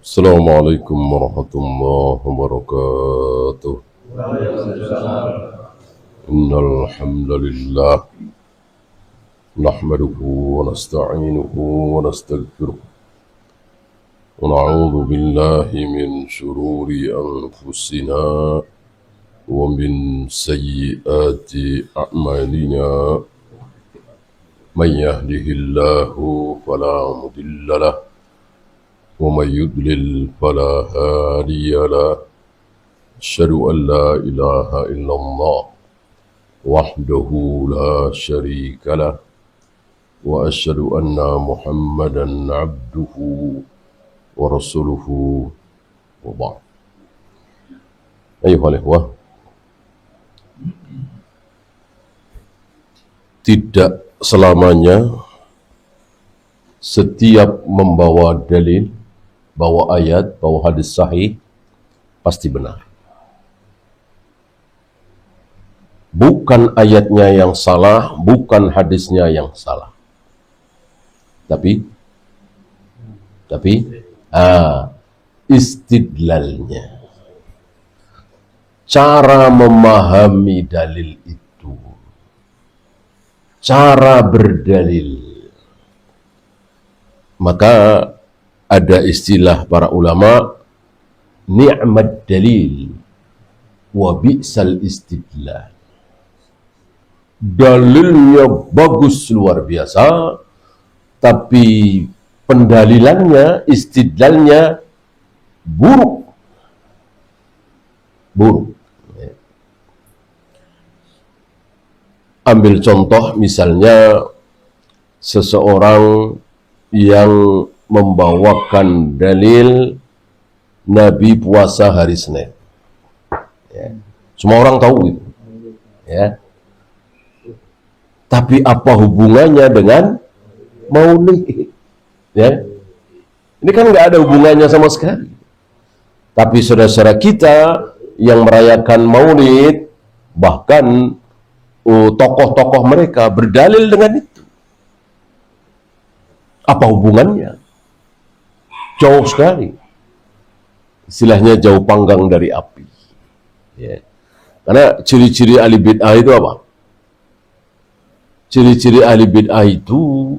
Assalamualaikum warahmatullahi wabarakatuh. Innal hamdalillah nahmaduhu wa nasta'inuhu wa nastaghfiruh wa na'udzu billahi min shururi anfusina wa min sayyiati a'malina. Man yahdihillahu fala mudilla lahu ومن يضلل فلا هادي له أشهد أن لا إله إلا الله وحده لا شريك له وأشهد أن محمدا عبده ورسوله وبعد. أيها الإخوة, tidak selamanya setiap membawa dalil, bawa ayat, bawa hadis sahih pasti benar. Bukan ayatnya yang salah, bukan hadisnya yang salah. Tapi istidlalnya, cara memahami dalil itu, cara berdalil. Maka ada istilah para ulama, ni'mat dalil wa bi'sal istidlal. Dalilnya bagus luar biasa, tapi pendalilannya, istidlalnya buruk. Ambil contoh misalnya seseorang yang membawakan dalil Nabi puasa hari Senin. Ya. Semua orang tahu itu. Ya. Tapi apa hubungannya dengan Maulid? Ya. Ini kan nggak ada hubungannya sama sekali. Tapi saudara-saudara kita yang merayakan Maulid, bahkan tokoh-tokoh mereka berdalil dengan itu. Apa hubungannya? Jauh sekali. Istilahnya jauh panggang dari api. Ya. Karena ciri-ciri ahli bid'ah itu apa? Ciri-ciri ahli bid'ah itu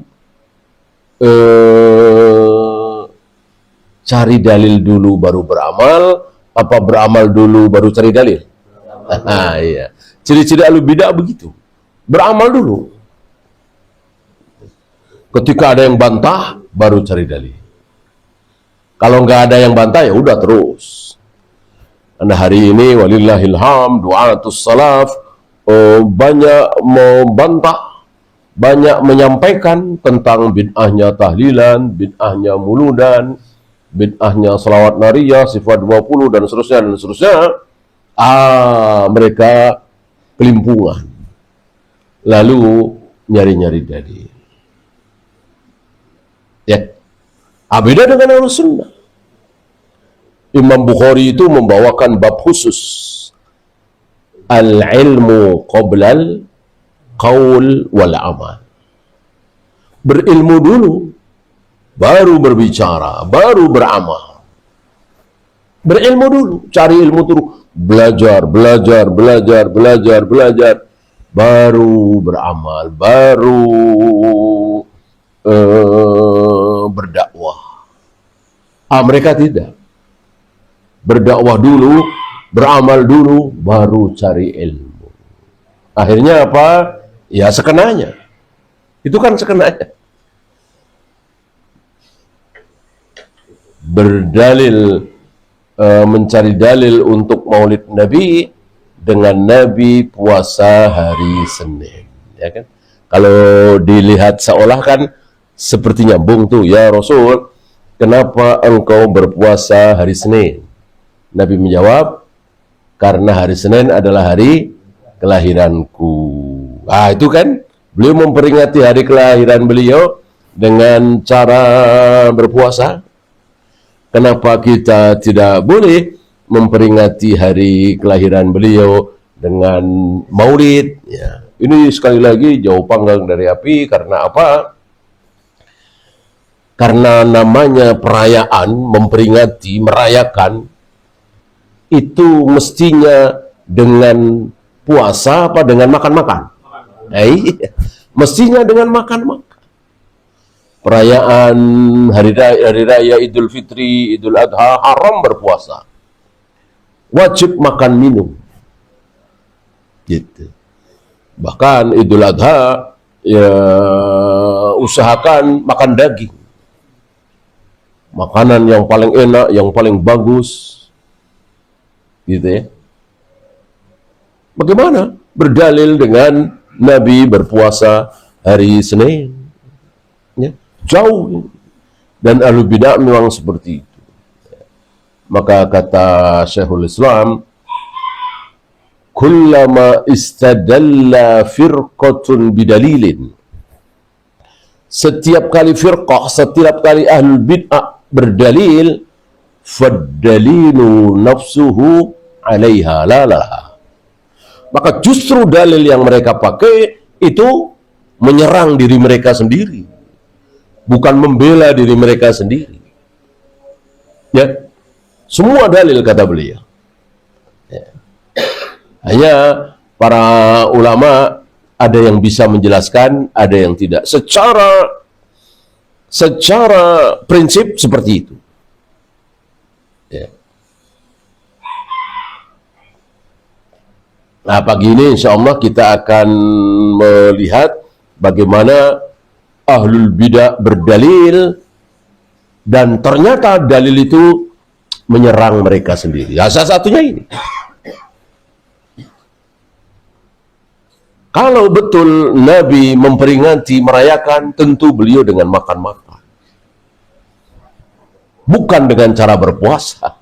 cari dalil dulu baru beramal, apa beramal dulu baru cari dalil? Iya. Ciri-ciri ahli bid'ah begitu. Beramal dulu. Ketika ada yang bantah, baru cari dalil. Kalau nggak ada yang bantah, ya udah terus. Karena hari ini, walillahilham, du'atus salaf, banyak membantah, banyak menyampaikan tentang bid'ahnya tahlilan, bid'ahnya muludan, bid'ahnya salawat nariyah, sifat 20, dan seterusnya, dan seterusnya. Mereka kelimpungan. Lalu nyari-nyari dalil. Ya, beda dengan Ahlus Sunnah. Imam Bukhari itu membawakan bab khusus, al-ilmu qoblal qaul wal amal. Berilmu dulu, baru berbicara, baru beramal. Berilmu dulu, cari ilmu dulu, belajar, baru beramal, baru berdakwah. Mereka tidak. Berdakwah dulu, beramal dulu, baru cari ilmu. Akhirnya apa? Ya sekenanya. Itu kan sekenanya. Berdalil, mencari dalil untuk Maulid Nabi dengan Nabi puasa hari Senin. Ya kan? Kalau dilihat seolah kan seperti nyambung tuh, ya Rasul, kenapa engkau berpuasa hari Senin? Nabi menjawab, karena hari Senin adalah hari kelahiranku. Itu kan, beliau memperingati hari kelahiran beliau dengan cara berpuasa. Kenapa kita tidak boleh memperingati hari kelahiran beliau dengan Maulid? Ya. Ini sekali lagi jauh panggang dari api. Karena apa? Karena namanya perayaan, memperingati, merayakan, itu mestinya dengan puasa apa dengan makan-makan? Mestinya dengan makan-makan. Perayaan hari raya Idul Fitri, Idul Adha, haram berpuasa. Wajib makan minum. Gitu. Bahkan Idul Adha ya usahakan makan daging. Makanan yang paling enak, yang paling bagus. Gitu ya. Bagaimana? Berdalil dengan Nabi berpuasa hari Senin. Ya, jauh. Dan Ahlul Bidah memang seperti itu. Maka kata Syekhul Islam, kullama istadalla firqatun bidalilin. Setiap kali firqah, setiap kali Ahlul Bid'ah berdalil, faddalilu nafsuhu alaiha lalaha. Maka justru dalil yang mereka pakai itu menyerang diri mereka sendiri, bukan membela diri mereka sendiri. Ya, semua dalil kata beliau. Ya. Hanya para ulama ada yang bisa menjelaskan, ada yang tidak. Secara prinsip seperti itu. Ya. Nah, pagi ini insya Allah kita akan melihat bagaimana Ahlul Bidah berdalil dan ternyata dalil itu menyerang mereka sendiri. Ya, salah satunya ini. Kalau betul Nabi memperingati, merayakan, tentu beliau dengan makan-makan. Bukan dengan cara berpuasa.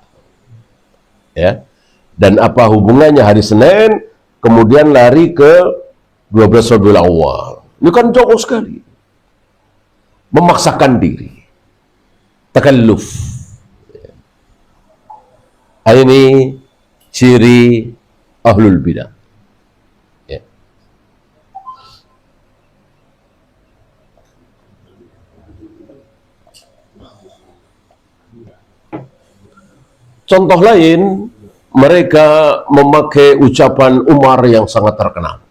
Ya. Dan apa hubungannya hari Senin, kemudian lari ke 12 Rabiul Awal. Ini kan jauh sekali. Memaksakan diri. Takalluf. Ini ciri Ahlul Bidah. Contoh lain, mereka memakai ucapan Umar yang sangat terkenal.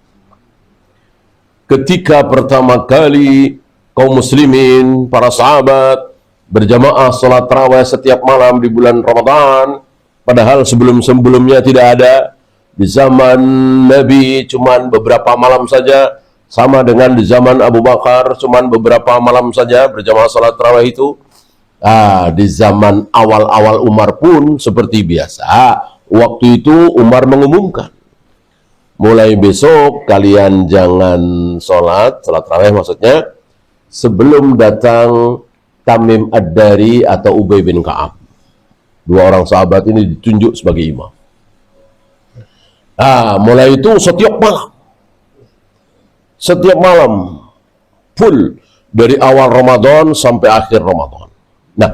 Ketika pertama kali kaum muslimin, para sahabat, berjamaah salat tarawih setiap malam di bulan Ramadan, padahal sebelum-sebelumnya tidak ada. Di zaman Nabi cuman beberapa malam saja, sama dengan di zaman Abu Bakar cuman beberapa malam saja berjamaah salat tarawih itu. Di zaman awal-awal Umar pun seperti biasa. Waktu itu Umar mengumumkan, mulai besok kalian jangan salat tarawih maksudnya, sebelum datang Tamim Ad-Dari atau Ubay bin Ka'ab. Dua orang sahabat ini ditunjuk sebagai imam. Mulai itu setiap malam full dari awal Ramadan sampai akhir Ramadan. Nah,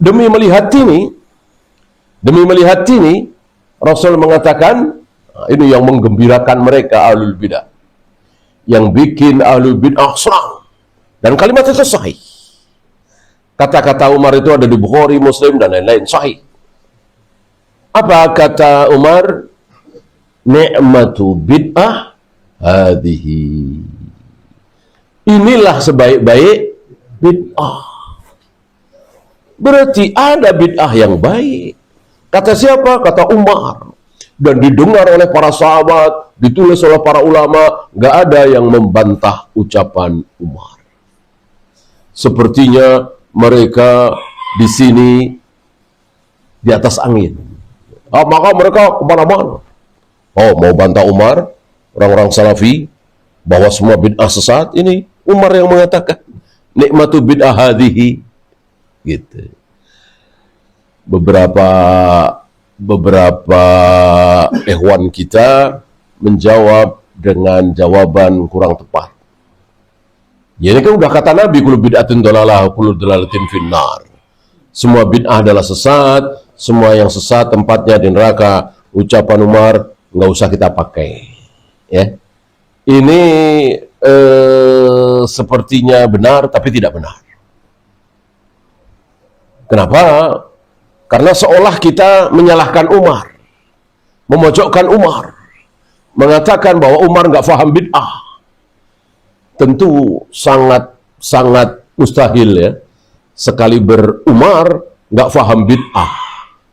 demi melihat ini Rasul mengatakan, ini yang menggembirakan mereka Ahlul Bidah, yang bikin Ahlul Bidah serang, dan kalimat itu sahih. Kata-kata Umar itu ada di Bukhari, Muslim, dan lain-lain, sahih. Apa kata Umar? Ni'matu bid'ah hadhihi. Inilah sebaik-baik bid'ah. Berarti ada bid'ah yang baik. Kata siapa? Kata Umar. Dan didengar oleh para sahabat, ditulis oleh para ulama, gak ada yang membantah ucapan Umar. Sepertinya mereka di sini di atas angin. Maka mereka kemana-mana. Mau bantah Umar, orang-orang Salafi, bahwa semua bid'ah sesat. Ini Umar yang mengatakan, nikmatu bid'ah hadhihi. Gitu. Beberapa ikhwan kita menjawab dengan jawaban kurang tepat. Ya, ini kan udah kata Nabi, kullu bid'atin dalalah, kullu dalalatin finnar. Semua bid'ah adalah sesat, semua yang sesat tempatnya di neraka. Ucapan Umar nggak usah kita pakai. Ya, ini sepertinya benar tapi tidak benar. Kenapa? Karena seolah kita menyalahkan Umar, memojokkan Umar, mengatakan bahwa Umar nggak paham bid'ah. Tentu sangat mustahil ya. Sekali Umar nggak paham bid'ah.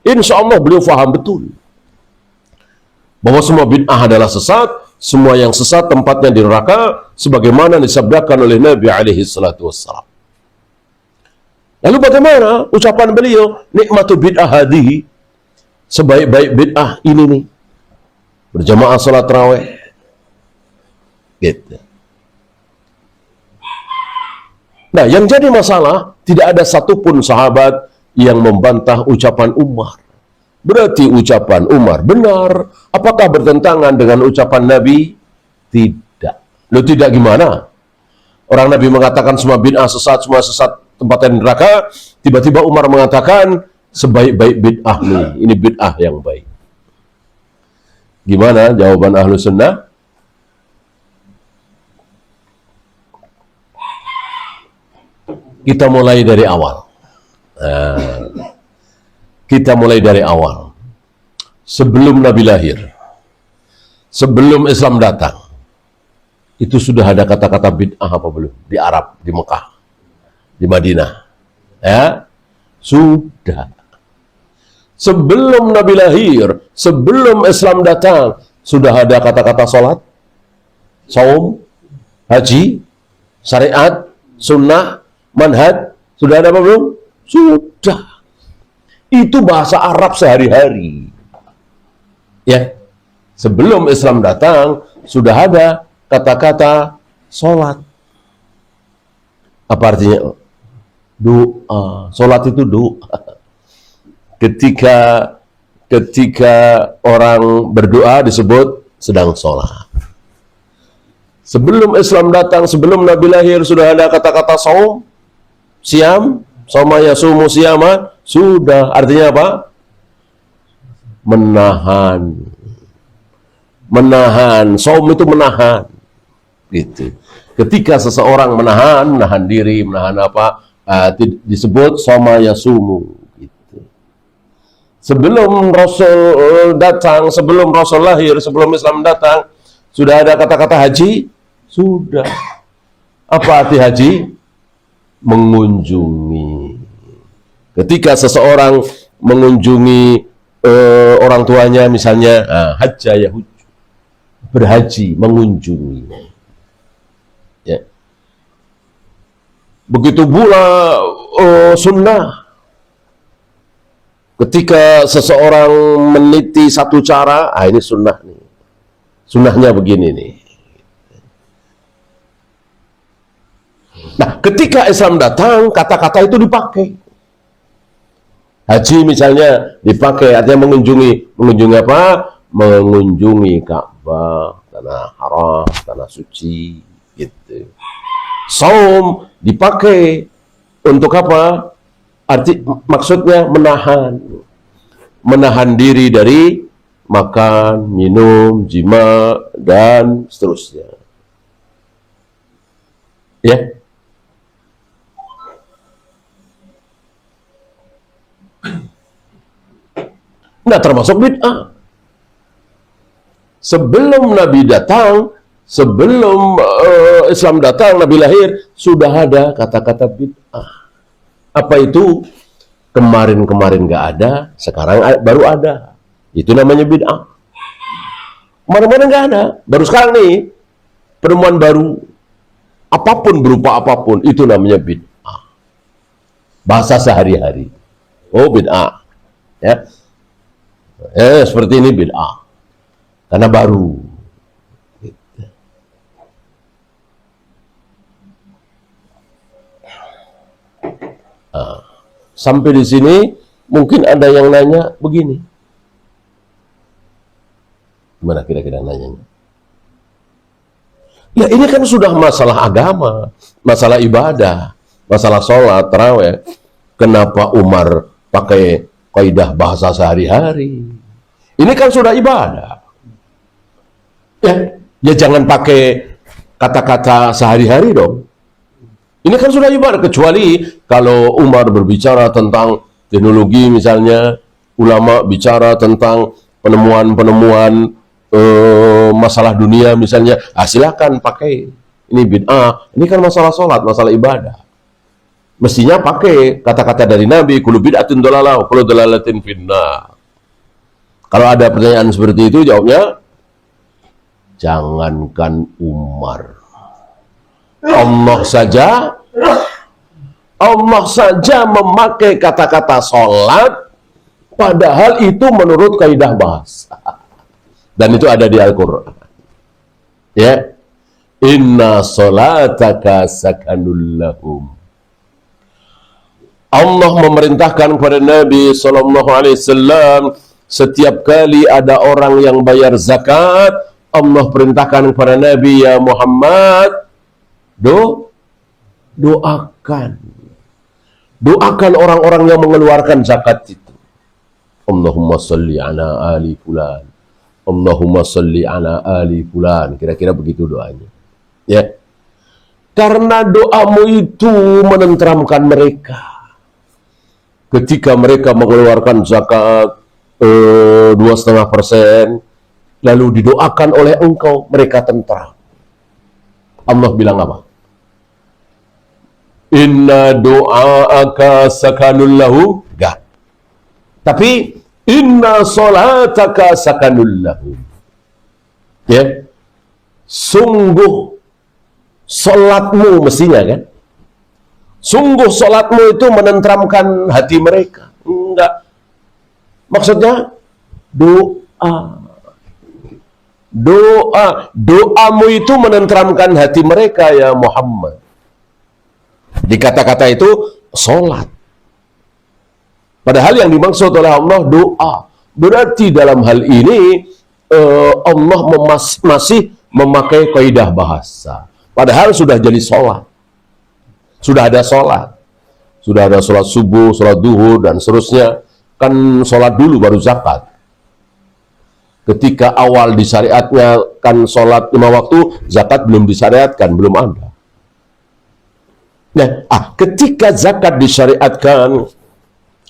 Insya Allah beliau paham betul bahwa semua bid'ah adalah sesat, semua yang sesat tempatnya di neraka, sebagaimana disabdakan oleh Nabi alaihi salatu wassalam. Lalu bagaimana ucapan beliau, nikmatu bid'ah hadhihi, sebaik-baik bid'ah ini nih, berjamaah salat tarawih. Gitu. Nah, yang jadi masalah, tidak ada satupun sahabat yang membantah ucapan Umar. Berarti ucapan Umar benar. Apakah bertentangan dengan ucapan Nabi? Tidak. Loh, tidak gimana? Orang Nabi mengatakan semua bid'ah sesat, semua sesat tempatnya di neraka. Tiba-tiba Umar mengatakan sebaik-baik bid'ah nih, ini bid'ah yang baik. Gimana jawaban ahlu sunnah? Kita mulai dari awal. Kita mulai dari awal. Sebelum Nabi lahir, sebelum Islam datang, itu sudah ada kata-kata bid'ah apa belum? Di Arab, di Mekah, di Madinah. Ya, sudah. Sebelum Nabi lahir, sebelum Islam datang, sudah ada kata-kata sholat, saum, haji, syariat, sunnah, manhaj. Sudah ada apa belum? Sudah. Itu bahasa Arab sehari-hari. Ya, sebelum Islam datang, sudah ada kata-kata sholat. Apa artinya? Doa. Sholat itu doa. Ketika orang berdoa disebut sedang sholat. Sebelum Islam datang, sebelum Nabi lahir, sudah ada kata-kata saum, siam, soma yasumu siaman. Sudah. Artinya apa? Menahan. Saum itu menahan. Gitu. Ketika seseorang menahan diri, menahan apa? Disebut soma yasumu. Gitu. Sebelum Rasul datang, sebelum Rasul lahir, sebelum Islam datang, sudah ada kata-kata haji? Sudah. Apa arti haji? Mengunjungi. Ketika seseorang mengunjungi orang tuanya, misalnya hajja yahud, berhaji, mengunjungi. Ya. Begitu pula sunnah. Ketika seseorang meniti satu cara, ini sunnah nih. Sunnahnya begini nih. Nah, ketika Islam datang, kata-kata itu dipakai. Haji misalnya dipakai, artinya mengunjungi. Mengunjungi apa? Mengunjungi Ka'bah, tanah haram, tanah suci, gitu. Saum dipakai untuk apa? Maksudnya menahan diri dari makan, minum, jima, dan seterusnya. Ya. Nah, termasuk bid'ah. Sebelum Nabi datang, sebelum Islam datang, Nabi lahir, sudah ada kata-kata bid'ah. Apa itu? Kemarin-kemarin nggak ada, sekarang baru ada. Itu namanya bid'ah. Kemarin-kemarin nggak ada, baru sekarang nih, penemuan baru. Apapun, berupa apapun, itu namanya bid'ah. Bahasa sehari-hari. Oh, bid'ah. Ya. Seperti ini bid'ah. Karena baru. Sampai di sini mungkin ada yang nanya begini. Gimana kira-kira nanyanya? Ya, ini kan sudah masalah agama, masalah ibadah, masalah sholat, tarawih. Kenapa Umar pakai kaidah bahasa sehari-hari? Ini kan sudah ibadah. Ya jangan pakai kata-kata sehari-hari dong. Ini kan sudah ibadah, kecuali kalau Umar berbicara tentang teknologi misalnya, ulama bicara tentang penemuan-penemuan masalah dunia misalnya, silakan pakai. Ini bid'ah. Ini kan masalah sholat, masalah ibadah. Mestinya pakai kata-kata dari Nabi, kullu bid'atin dolalah, kullu dolalatin finnar. Kalau ada pertanyaan seperti itu, jawabnya, jangankan Umar. Allah saja memakai kata-kata sholat, padahal itu menurut kaidah bahasa. Dan itu ada di Al-Quran. Ya. Inna sholataka sakanul lahum. Allah memerintahkan kepada Nabi SAW, setiap kali ada orang yang bayar zakat, Allah perintahkan kepada Nabi, ya Muhammad, doakan orang-orang yang mengeluarkan zakat itu. Allahumma salli ala ali fulan, Allahumma salli ala ali fulan. Kira-kira begitu doanya. Ya. Karena doamu itu menenteramkan mereka. Ketika mereka mengeluarkan zakat 2,5%, lalu didoakan oleh engkau, mereka tentram. Allah bilang apa? Inna doa'aka sakanul lahu. Enggak. Tapi inna solataka sakanul lahu. Ya. Sungguh solatmu mestinya kan? Sungguh solatmu itu menenteramkan hati mereka. Enggak. Maksudnya doamu itu menenteramkan hati mereka, ya Muhammad. Di kata-kata itu solat. Padahal yang dimaksud oleh Allah doa. Berarti dalam hal ini Allah masih memakai kaidah bahasa. Padahal sudah jadi solat. Sudah ada sholat. Sudah ada sholat subuh, sholat duhur, dan seterusnya. Kan sholat dulu baru zakat. Ketika awal disyariatnya kan sholat 5 waktu, zakat belum disyariatkan, belum ada. Nah, ketika zakat disyariatkan,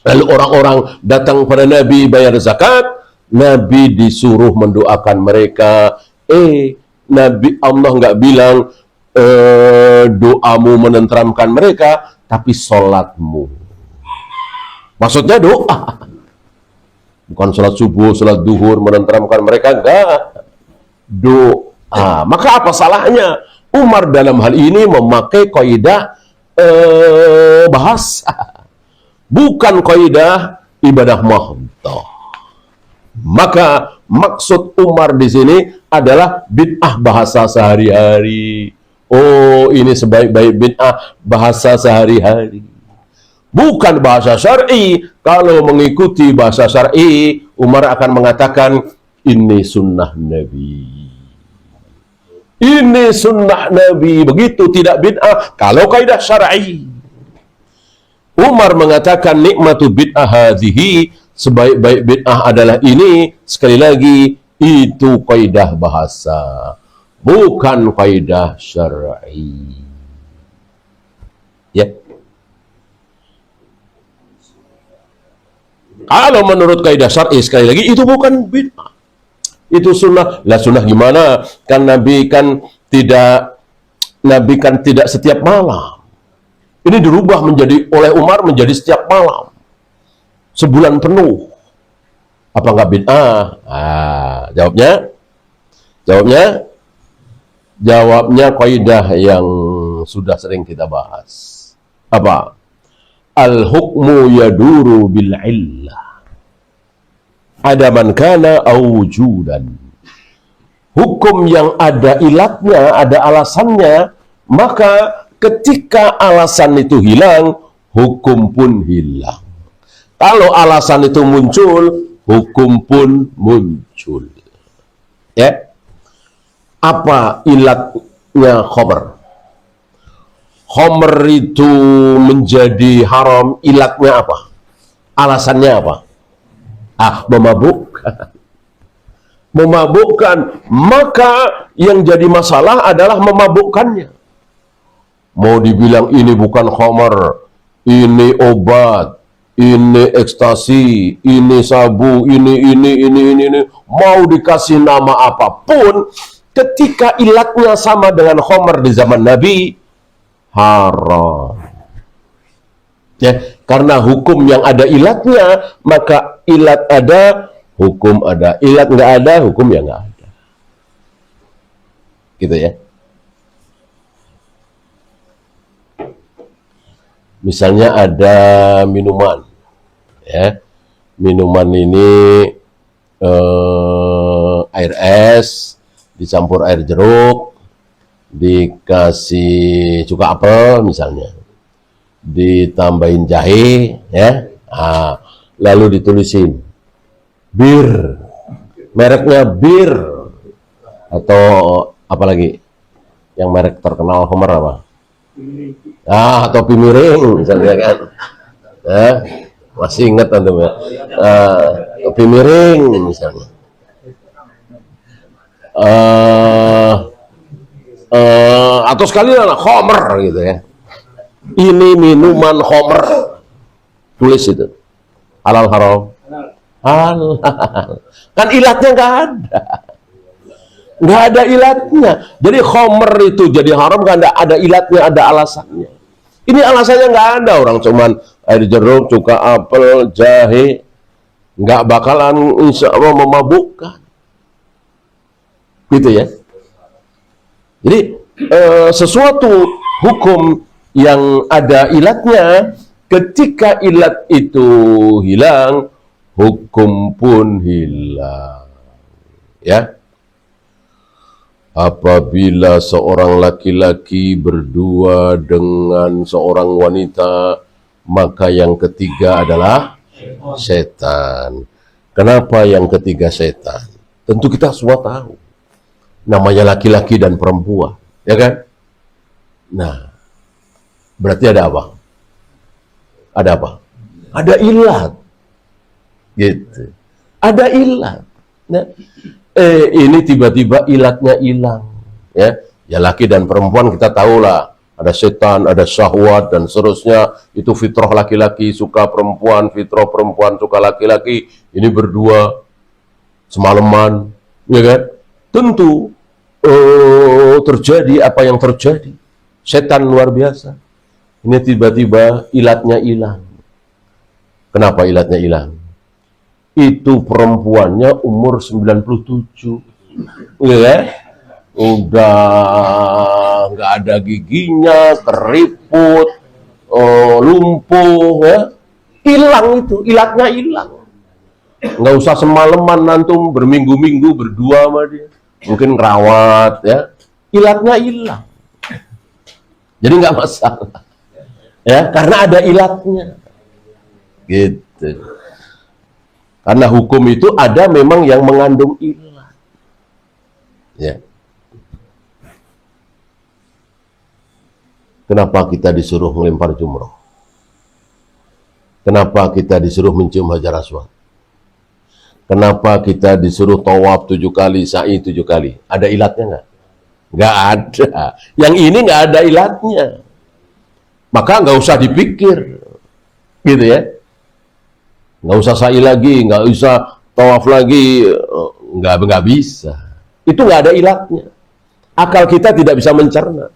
lalu orang-orang datang pada Nabi bayar zakat, Nabi disuruh mendoakan mereka. Nabi Allah nggak bilang, doamu menenteramkan mereka, tapi sholatmu. Maksudnya doa. Bukan sholat subuh, sholat duhur menenteramkan mereka, enggak. Doa. Maka apa salahnya Umar dalam hal ini memakai kaidah bahasa, bukan kaidah ibadah mahdoh. Maka maksud Umar di sini adalah bid'ah bahasa sehari-hari. Oh, ini sebaik-baik bid'ah bahasa sehari-hari. Bukan bahasa syar'i. Kalau mengikuti bahasa syar'i, Umar akan mengatakan, ini sunnah Nabi. Ini sunnah Nabi. Begitu, tidak bid'ah. Kalau kaidah syar'i. Umar mengatakan, nikmatu bid'ah hadhihi, sebaik-baik bid'ah adalah ini. Sekali lagi, itu kaidah bahasa, bukan kaidah syar'i. Ya. Kalau menurut kaidah syar'i, sekali lagi, itu bukan bid'ah. Itu sunnah. Lah sunnah gimana? Kan Nabi kan tidak setiap malam. Ini dirubah oleh Umar menjadi setiap malam. Sebulan penuh. Apa enggak bid'ah? Jawabnya kaidah yang sudah sering kita bahas. Apa? Al-hukmu yaduru bil illah. Ada man kana awjudan. Hukum yang ada ilatnya, ada alasannya, maka ketika alasan itu hilang, hukum pun hilang. Kalau alasan itu muncul, hukum pun muncul. Ya. Apa ilatnya khamr? Khamr itu menjadi haram, ilatnya apa? Alasannya apa? Memabukkan. Memabukkan. Maka yang jadi masalah adalah memabukkannya. Mau dibilang ini bukan khamar, ini obat, ini ekstasi, ini sabu, ini. Mau dikasih nama apapun, ketika ilatnya sama dengan khamar di zaman Nabi, haram. Ya, karena hukum yang ada ilatnya, maka ilat ada, hukum ada. Ilat nggak ada, hukum ya nggak ada. Gitu ya. Misalnya ada minuman, ya, minuman ini air es dicampur air jeruk, dikasih cuka apel misalnya, ditambahin jahe, ya, lalu ditulisin bir, mereknya bir, atau apalagi yang merek terkenal Homer apa? Topi miring misalnya kan, masih ingat antum ya, topi miring misalnya, atau sekalian Homer gitu ya, ini minuman Homer, tulis itu halal haram, halal, kan ilatnya nggak ada ilatnya. Jadi khamr itu jadi haram kan ada ilatnya, ada alasannya. Ini alasannya nggak ada, orang cuman air jeruk, cuka apel, jahe, nggak bakalan insya Allah memabukkan, gitu ya. Jadi sesuatu hukum yang ada ilatnya, ketika ilat itu hilang, hukum pun hilang, ya. Apabila seorang laki-laki berdua dengan seorang wanita, maka yang ketiga adalah setan. Kenapa yang ketiga setan? Tentu kita semua tahu. Namanya laki-laki dan perempuan, ya kan? Nah, berarti ada apa? Ada apa? Ada ilat. Gitu. Ada ilat. Nah, ini tiba-tiba ilatnya hilang, ya laki dan perempuan kita tahulah, ada setan, ada syahwat dan seterusnya, itu fitrah laki-laki suka perempuan, fitrah perempuan suka laki-laki, ini berdua semalaman, ya kan? Tentu terjadi apa yang terjadi, setan luar biasa, ini tiba-tiba ilatnya hilang. Kenapa ilatnya hilang? Itu perempuannya umur 97, ya, udah nggak ada giginya, keriput, lumpuh, ya, hilang itu, ilatnya hilang. Nggak usah semalaman nantum berminggu-minggu berdua sama dia, mungkin ngerawat, ya, ilatnya hilang. Jadi nggak masalah, ya, karena ada ilatnya, gitu. Karena hukum itu ada memang yang mengandung ilat. Ya. Kenapa kita disuruh melempar jumroh? Kenapa kita disuruh mencium hajar aswad? Kenapa kita disuruh tawaf 7 kali, sa'i 7 kali? Ada ilatnya nggak? Nggak ada. Yang ini nggak ada ilatnya. Maka nggak usah dipikir. Gitu ya. Nggak usah sa'i lagi, nggak usah tawaf lagi, nggak bisa. Itu nggak ada ilatnya. Akal kita tidak bisa mencerna.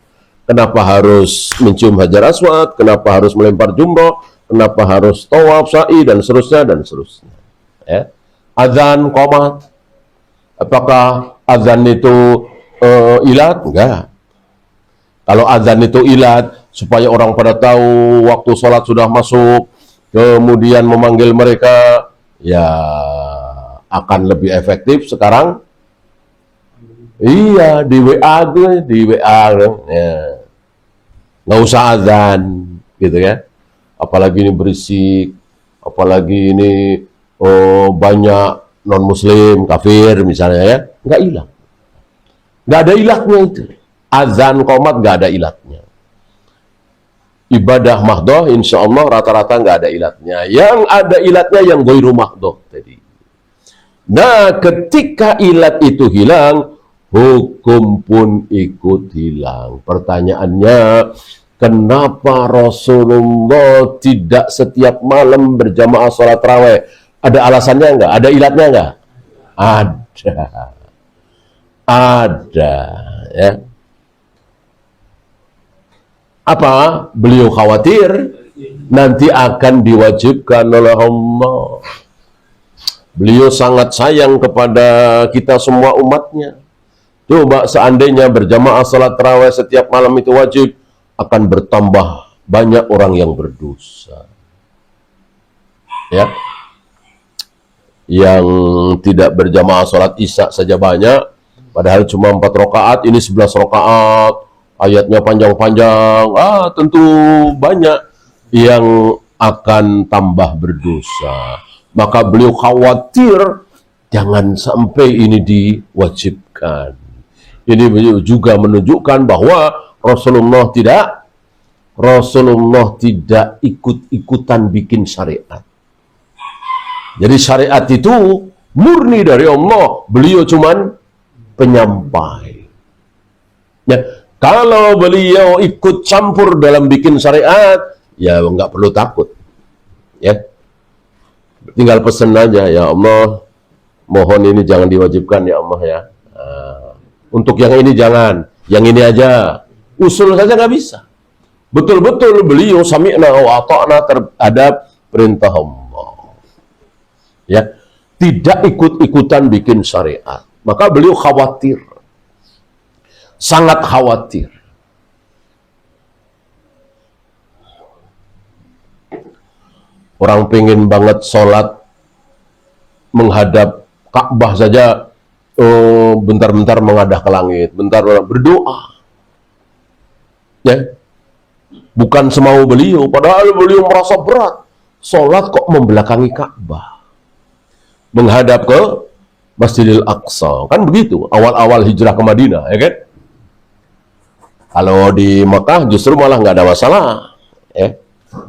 Kenapa harus mencium hajar aswad? Kenapa harus melempar jumroh? Kenapa harus tawaf, sa'i dan seterusnya. Ya. Azan, qomat. Apakah azan itu ilat? Enggak. Kalau azan itu ilat, supaya orang pada tahu waktu sholat sudah masuk, kemudian memanggil mereka, ya akan lebih efektif sekarang. Iya, di WA gue, ya. Nggak usah azan, gitu ya. Apalagi ini berisik, apalagi ini banyak non-muslim, kafir misalnya, ya, nggak hilang. Nggak ada ilatnya itu. Azan, qomat nggak ada ilatnya. Ibadah mahdoh, insya Allah rata-rata nggak ada ilatnya. Yang ada ilatnya yang ghairu mahdoh tadi. Nah, ketika ilat itu hilang, hukum pun ikut hilang. Pertanyaannya, kenapa Rasulullah tidak setiap malam berjamaah sholat tarawih? Ada alasannya enggak? Ada ilatnya enggak? Ada, ya. Apa? Beliau khawatir nanti akan diwajibkan oleh Allah. Beliau sangat sayang kepada kita semua umatnya. Coba seandainya berjamaah salat tarawih setiap malam itu wajib, akan bertambah banyak orang yang berdosa. Ya. Yang tidak berjamaah salat isya saja banyak, padahal cuma 4 rakaat, ini 11 rakaat. Ayatnya panjang-panjang, tentu banyak yang akan tambah berdosa. Maka beliau khawatir jangan sampai ini diwajibkan. Ini juga menunjukkan bahwa Rasulullah tidak ikut-ikutan bikin syariat. Jadi syariat itu murni dari Allah, beliau cuman penyampai. Ya, kalau beliau ikut campur dalam bikin syariat, ya nggak perlu takut. Ya, tinggal pesan aja, ya Allah, mohon ini jangan diwajibkan ya Allah ya. Untuk yang ini jangan, yang ini aja. Usul saja nggak bisa. Betul-betul beliau sami'na wa ata'na terhadap perintah Allah. Ya, tidak ikut-ikutan bikin syariat. Maka beliau khawatir. Sangat khawatir. Orang pengen banget sholat menghadap Ka'bah saja, bentar-bentar mengadah ke langit, bentar berdoa. Ya, bukan semau beliau, padahal beliau merasa berat. Sholat kok membelakangi Ka'bah, menghadap ke Masjidil Aqsa, kan begitu awal-awal hijrah ke Madinah, ya kan? Kalau di Mekah justru malah nggak ada masalah. Ya.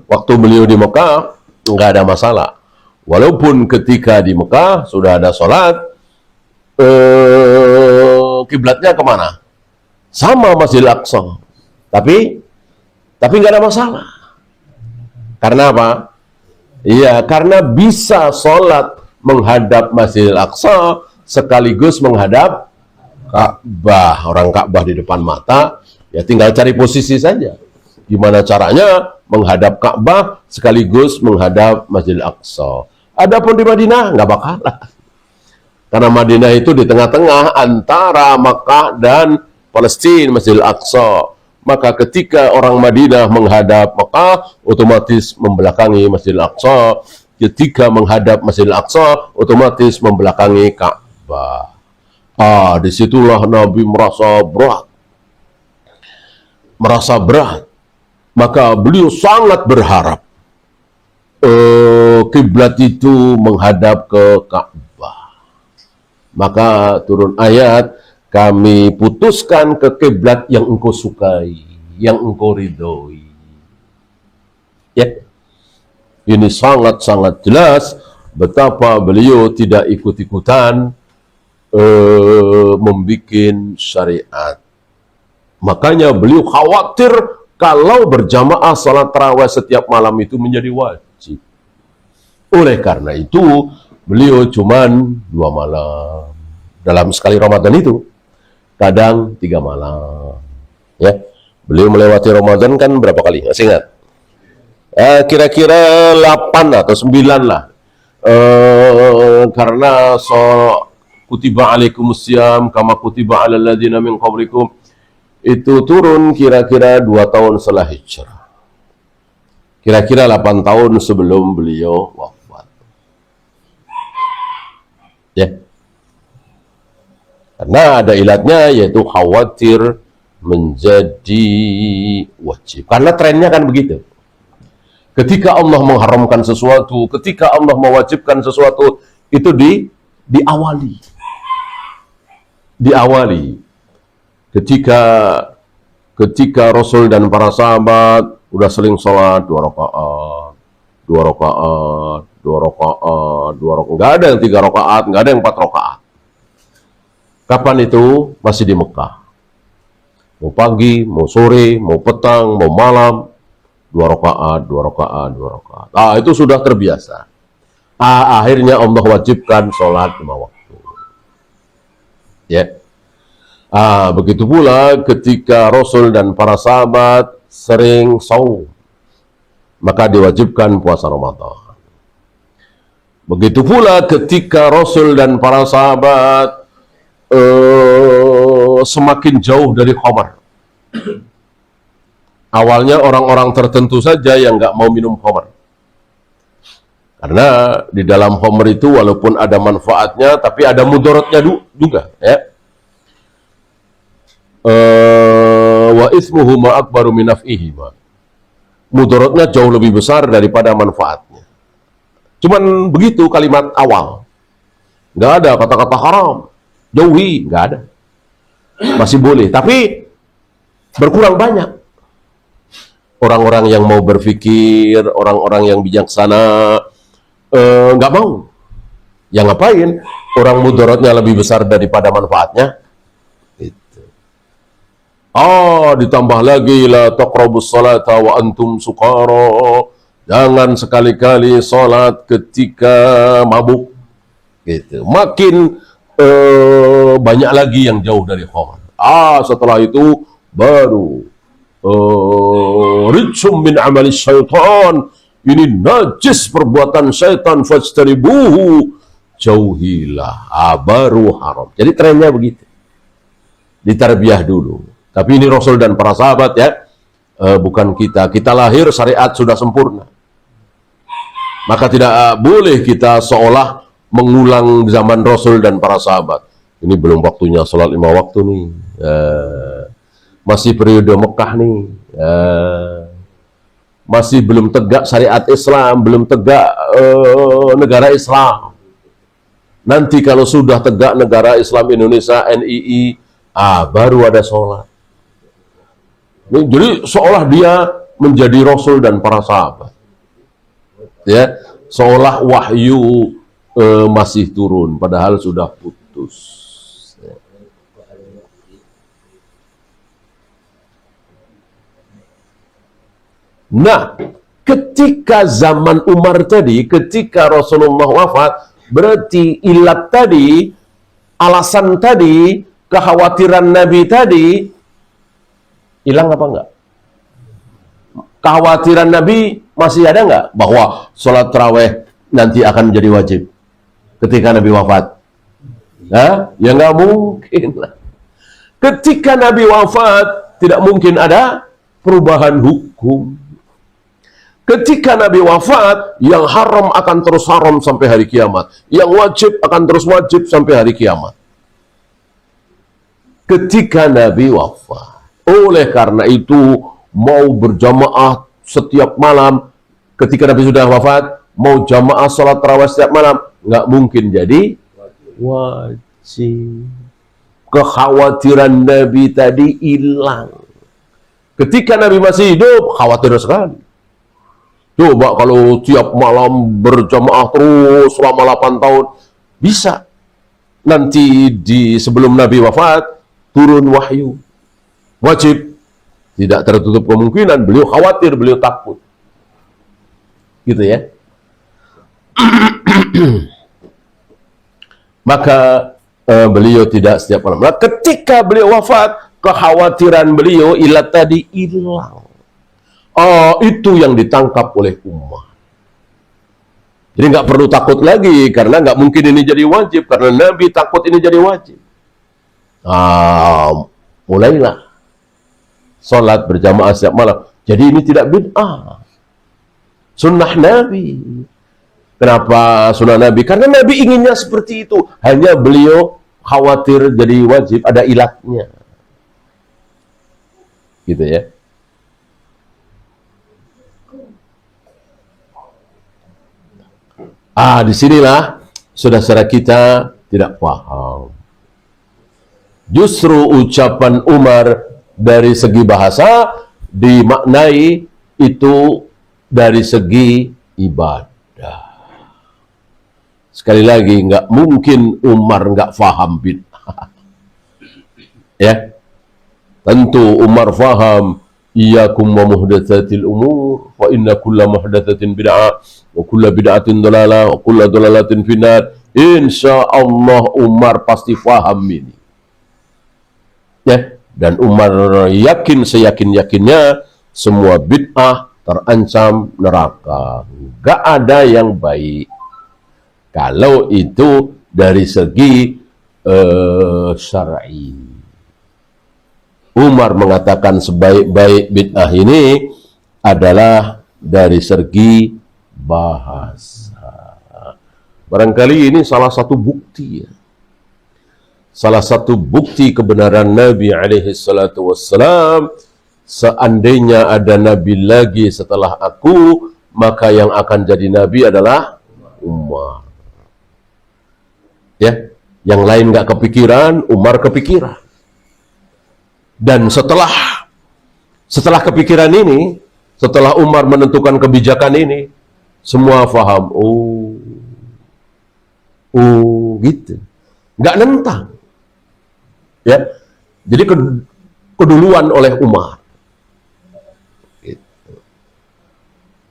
Waktu beliau di Mekah nggak ada masalah. Walaupun ketika di Mekah sudah ada sholat, kiblatnya kemana? Sama Masjidil Aqsa. Tapi nggak ada masalah. Karena apa? Iya, karena bisa sholat menghadap Masjidil Aqsa sekaligus menghadap Ka'bah. Orang Ka'bah di depan mata. Ya tinggal cari posisi saja. Gimana caranya menghadap Ka'bah sekaligus menghadap Masjidil Aqsa. Adapun di Madinah nggak bakalan. Karena Madinah itu di tengah-tengah antara Makkah dan Palestina, Masjidil Aqsa. Maka ketika orang Madinah menghadap Makkah, otomatis membelakangi Masjidil Aqsa. Ketika menghadap Masjidil Aqsa, otomatis membelakangi Ka'bah. Disitulah Nabi merasa berat. Maka beliau sangat berharap kiblat itu menghadap ke Ka'bah. Maka turun ayat, kami putuskan ke kiblat yang engkau sukai, yang engkau ridhoi. Ya, ini sangat-sangat jelas betapa beliau tidak ikut-ikutan membikin syariat. Makanya beliau khawatir kalau berjamaah salat tarawih setiap malam itu menjadi wajib. Oleh karena itu, beliau cuman 2 malam. Dalam sekali Ramadan itu, kadang 3 malam. Ya, beliau melewati Ramadan kan berapa kali? Nggak ingat? Kira-kira 8 atau 9 lah. Karena kutiba alaikumusiyam kama kutiba alal ladzina min qablikum itu turun kira-kira 2 tahun setelah hijrah. Kira-kira 8 tahun sebelum beliau wafat. Ya. Karena ada ilatnya, yaitu khawatir menjadi wajib. Karena trennya kan begitu. Ketika Allah mengharamkan sesuatu, ketika Allah mewajibkan sesuatu, itu diawali. Ketika Rasul dan para sahabat udah seling sholat 2 rakaat, 2 rakaat, 2 rakaat, 2 rakaat. Nggak ada yang 3 rakaat, nggak ada yang 4 rakaat. Kapan itu? Masih di Mekah. Mau pagi, mau sore, mau petang, mau malam, 2 rakaat, 2 rakaat, 2 rakaat. Ah, itu sudah terbiasa. Akhirnya Allah wajibkan sholat 5 waktu. Ya. Begitu pula ketika Rasul dan para sahabat sering saum, maka diwajibkan puasa Ramadan. Begitu pula ketika Rasul dan para sahabat semakin jauh dari khamar. Awalnya orang-orang tertentu saja yang nggak mau minum khamar. Karena di dalam khamar itu walaupun ada manfaatnya, tapi ada mudaratnya juga. Ya. Wa ismuhu ma akbaru min naf'ihi. Mudaratnya jauh lebih besar daripada manfaatnya. Cuman begitu kalimat awal. Nggak ada kata-kata haram, jauhi, nggak ada. Masih boleh, tapi berkurang banyak. Orang-orang yang mau berpikir, orang-orang yang bijaksana, nggak mau. Yang ngapain? Orang mudaratnya lebih besar daripada manfaatnya. Itu. Ditambah lagi, la taqrabus salata wa antum sukara. Jangan sekali-kali salat ketika mabuk. Gitu. Makin banyak lagi yang jauh dari khamar. Setelah itu baru rijsum min amali syaitan, ini najis perbuatan syaitan, fajtanibuhu, jauhilah, baru haram. Jadi trennya begitu, ditarbiyah dulu. Tapi ini Rasul dan para sahabat ya, bukan kita. Kita lahir syariat sudah sempurna, maka tidak boleh kita seolah mengulang zaman Rasul dan para sahabat. Ini belum waktunya sholat 5 waktu nih. Masih periode Mekah nih. Masih belum tegak syariat Islam, belum tegak negara Islam. Nanti kalau sudah tegak negara Islam Indonesia, NII, baru ada sholat. Jadi seolah dia menjadi Rasul dan para sahabat. Ya, seolah wahyu masih turun, padahal sudah putus. Nah, ketika zaman Umar tadi, ketika Rasulullah wafat, berarti ilat tadi, alasan tadi, kekhawatiran Nabi tadi, hilang apa enggak? Kekhawatiran Nabi masih ada enggak? Bahwa sholat tarawih nanti akan menjadi wajib ketika Nabi wafat? Ya enggak mungkin lah. Ketika Nabi wafat, tidak mungkin ada perubahan hukum. Ketika Nabi wafat, yang haram akan terus haram sampai hari kiamat. Yang wajib akan terus wajib sampai hari kiamat. Ketika Nabi wafat. Oleh karena itu, mau berjamaah setiap malam, ketika Nabi sudah wafat, mau jamaah sholat tarawih setiap malam, nggak mungkin jadi wajib. Kekhawatiran Nabi tadi hilang. Ketika Nabi masih hidup, khawatir sekali. Coba kalau tiap malam berjamaah terus selama 8 tahun, bisa. Nanti sebelum Nabi wafat, turun wahyu. Wajib. Tidak tertutup kemungkinan, beliau khawatir, beliau takut. Gitu ya. Maka beliau tidak setiap malam. Nah, ketika beliau wafat, kekhawatiran beliau ilat tadi hilang. Itu yang ditangkap oleh umat. Jadi nggak perlu takut lagi, karena nggak mungkin ini jadi wajib, karena Nabi takut ini jadi wajib. Mulailah sholat berjamaah setiap malam. Jadi ini tidak bid'ah, sunnah Nabi. Kenapa sunnah Nabi? Karena Nabi inginnya seperti itu. Hanya beliau khawatir jadi wajib, ada ilatnya. Gitu ya. Disinilah saudara kita tidak paham. Justru ucapan Umar dari segi bahasa dimaknai itu dari segi ibadah. Sekali lagi, nggak mungkin Umar nggak paham bid'ah. Ya, Tentu Umar faham, iyyakum wa muhdatsatil umur, fa inna kulla muhdatsatin bid'ah, wa kulla bid'atin dhalalah, wa kulla dhalalatin finnar. Insya Allah Umar pasti faham ini. Ya, dan Umar yakin seyakin-yakinnya semua bid'ah terancam neraka. Gak ada yang baik. Kalau itu dari segi syar'i. Umar mengatakan sebaik-baik bid'ah ini adalah dari segi bahasa. Barangkali ini salah satu bukti ya. Salah satu bukti kebenaran Nabi alaihi salatu wassalam, seandainya ada Nabi lagi setelah aku, maka yang akan jadi Nabi adalah Umar. Ya, yang lain nggak kepikiran, Umar kepikiran. Dan setelah kepikiran ini, setelah Umar menentukan kebijakan ini, semua faham. Oh, gitu. Nggak nentang. Ya, jadi keduluan oleh Umar. Gitu.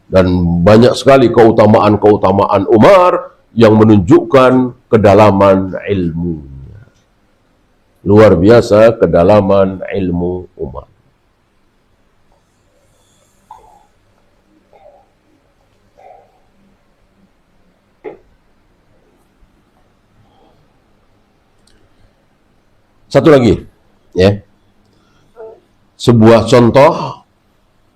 Dan banyak sekali keutamaan-keutamaan Umar yang menunjukkan kedalaman ilmu. Luar biasa kedalaman ilmu Umar. Satu lagi, ya. Sebuah contoh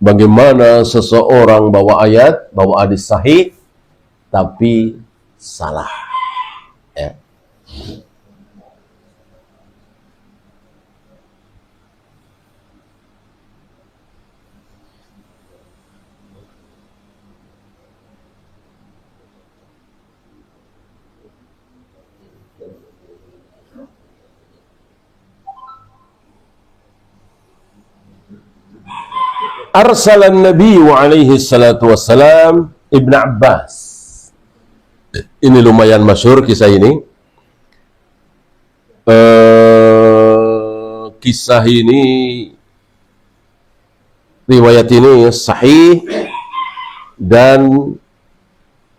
bagaimana seseorang bawa ayat, bawa hadis sahih, tapi salah. Ya. Arsalan Nabi alaihi salatu wassalam Ibn Abbas. Ini lumayan masyhur kisah ini. Kisah ini, riwayat ini sahih dan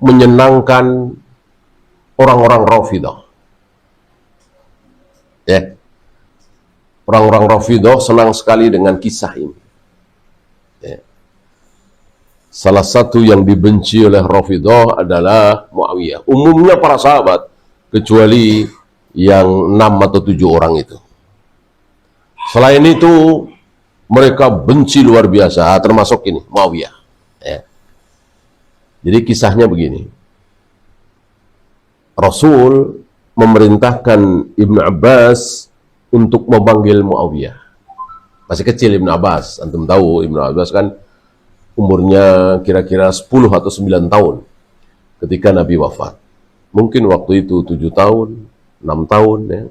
menyenangkan orang-orang Rafidhah. Ya. Orang-orang Rafidhah senang sekali dengan kisah ini. Salah satu yang dibenci oleh Rafidhah adalah Muawiyah. Umumnya para sahabat, kecuali yang 6 atau 7 orang itu. Selain itu, mereka benci luar biasa, termasuk ini, Muawiyah. Ya. Jadi kisahnya begini. Rasul memerintahkan Ibnu Abbas untuk memanggil Muawiyah. Masih kecil Ibnu Abbas. Antum tahu Ibnu Abbas kan umurnya kira-kira 10 atau 9 tahun ketika Nabi wafat. Mungkin waktu itu 7 tahun, 6 tahun ya.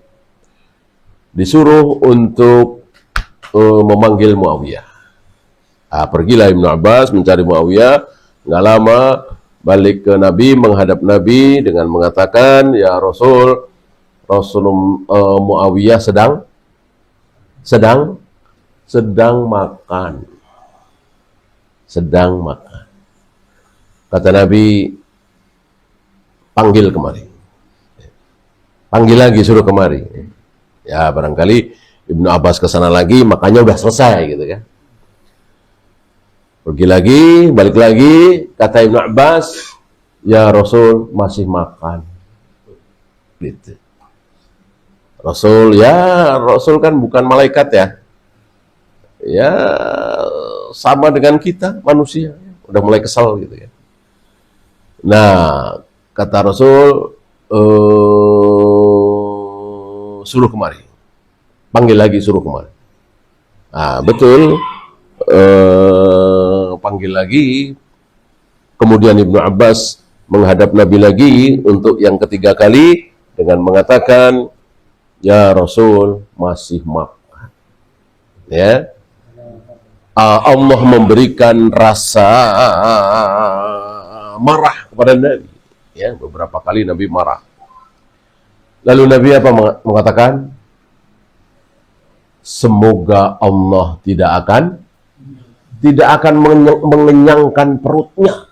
Disuruh untuk memanggil Muawiyah. Pergilah Ibnu Abbas mencari Muawiyah, nggak lama balik ke Nabi, menghadap Nabi dengan mengatakan, "Ya Rasul, Muawiyah sedang makan." Sedang makan. Kata Nabi, panggil kemari. Panggil lagi, suruh kemari. Ya, barangkali Ibnu Abbas ke sana lagi, makanya udah selesai gitu kan. Pergi lagi, balik lagi, kata Ibnu Abbas, "Ya Rasul, masih makan." Gitu. Rasul kan bukan malaikat ya. Ya, sama dengan kita manusia, udah mulai kesal gitu ya. Nah, kata Rasul, suruh kemari, panggil lagi, suruh kemari. Betul, panggil lagi. Kemudian Ibnu Abbas menghadap Nabi lagi untuk yang ketiga kali dengan mengatakan, "Ya Rasul, masih makan." Ya. Allah memberikan rasa marah kepada Nabi. Ya, beberapa kali Nabi marah. Lalu Nabi apa mengatakan? semoga Allah tidak akan mengenyangkan perutnya.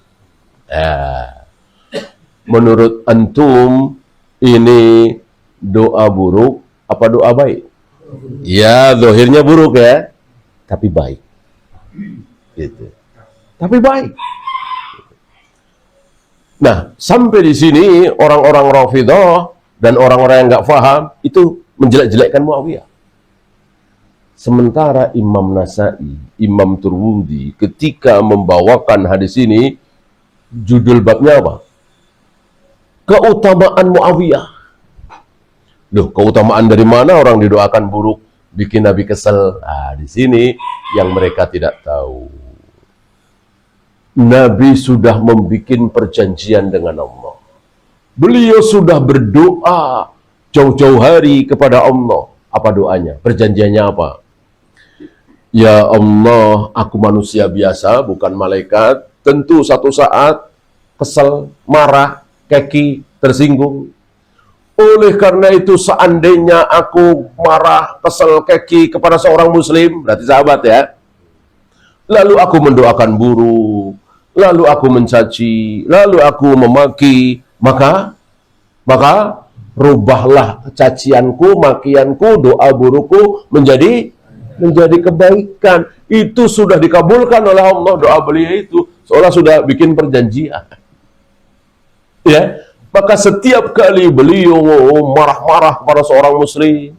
Menurut antum ini doa buruk apa doa baik? Ya, zahirnya buruk ya, tapi baik. Gitu. Tapi baik. Nah, sampai di sini orang-orang Rafidhah dan orang-orang yang nggak paham itu menjelek-jelekkan Muawiyah. Sementara Imam Nasa'i, Imam Tirmidzi ketika membawakan hadis ini, judul babnya apa? Keutamaan Muawiyah. Loh, keutamaan dari mana orang didoakan buruk bikin Nabi kesel? Nah, di sini yang mereka tidak tahu. Nabi sudah membuat perjanjian dengan Allah. Beliau sudah berdoa jauh-jauh hari kepada Allah. Apa doanya? Perjanjiannya apa? Ya Allah, aku manusia biasa, bukan malaikat. Tentu satu saat kesel, marah, keki, tersinggung. Oleh karena itu, seandainya aku marah, kesel, keki kepada seorang muslim, berarti sahabat ya, lalu aku mendoakan buruk, lalu aku mencaci, lalu aku memaki, maka rubahlah cacianku, makianku, doa burukku menjadi kebaikan. Itu sudah dikabulkan oleh Allah, doa beliau itu seolah sudah bikin perjanjian. Ya, maka setiap kali beliau marah-marah kepada seorang muslim,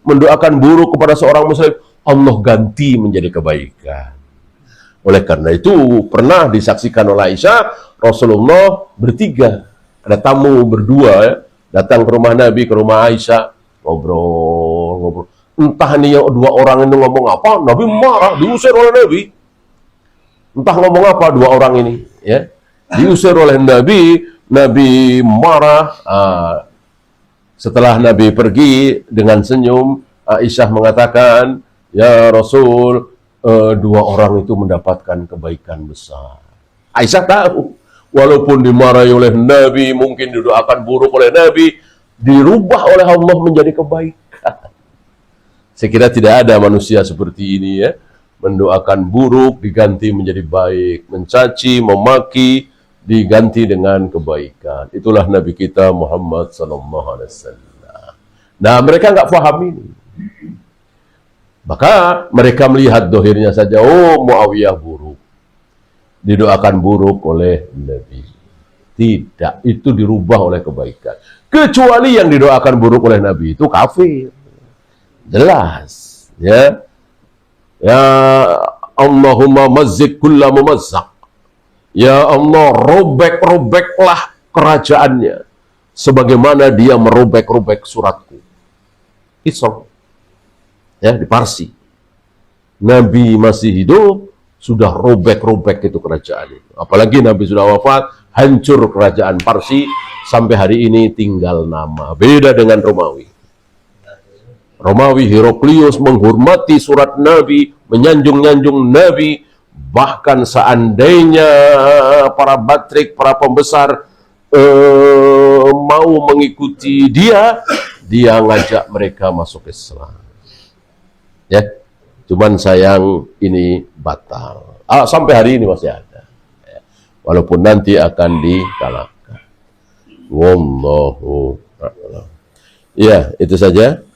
mendoakan buruk kepada seorang muslim, Allah ganti menjadi kebaikan. Oleh karena itu, pernah disaksikan oleh Aisyah, Rasulullah bertiga, ada tamu berdua ya, datang ke rumah Nabi, ke rumah Aisyah, ngobrol. Entah nih yang dua orang ini ngomong apa, Nabi marah, diusir oleh Nabi. Entah ngomong apa dua orang ini, ya, diusir oleh Nabi, Nabi marah. Setelah Nabi pergi dengan senyum, Aisyah mengatakan, ya Rasul, dua orang itu mendapatkan kebaikan besar. Aisyah tahu, walaupun dimarahi oleh Nabi, mungkin didoakan buruk oleh Nabi, dirubah oleh Allah menjadi kebaikan. Saya kira tidak ada manusia seperti ini ya, mendoakan buruk diganti menjadi baik, mencaci, memaki diganti dengan kebaikan. Itulah Nabi kita Muhammad SAW. Nah, mereka nggak paham ini. Maka mereka melihat dohirnya saja, oh Muawiyah buruk, didoakan buruk oleh Nabi. Tidak, itu dirubah oleh kebaikan. Kecuali yang didoakan buruk oleh Nabi itu kafir. Jelas, ya. Ya Allahumma mazzik kulla mumazzaq. Ya Allah, robek-robeklah kerajaannya sebagaimana dia merobek-robek suratku. Kisah. Ya, di Parsi. Nabi masih hidup, sudah robek-robek itu kerajaan itu. Apalagi Nabi sudah wafat, hancur kerajaan Parsi, sampai hari ini tinggal nama. Beda dengan Romawi. Romawi, Heraklius menghormati surat Nabi, menyanjung-nyanjung Nabi, bahkan seandainya para batrik, para pembesar mau mengikuti dia ngajak mereka masuk Islam. Ya, cuman sayang ini batal. Sampai hari ini masih ada. Ya, walaupun nanti akan dikalahkan. Wallahu a'lam. Ya, itu saja.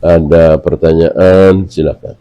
Ada pertanyaan, silakan.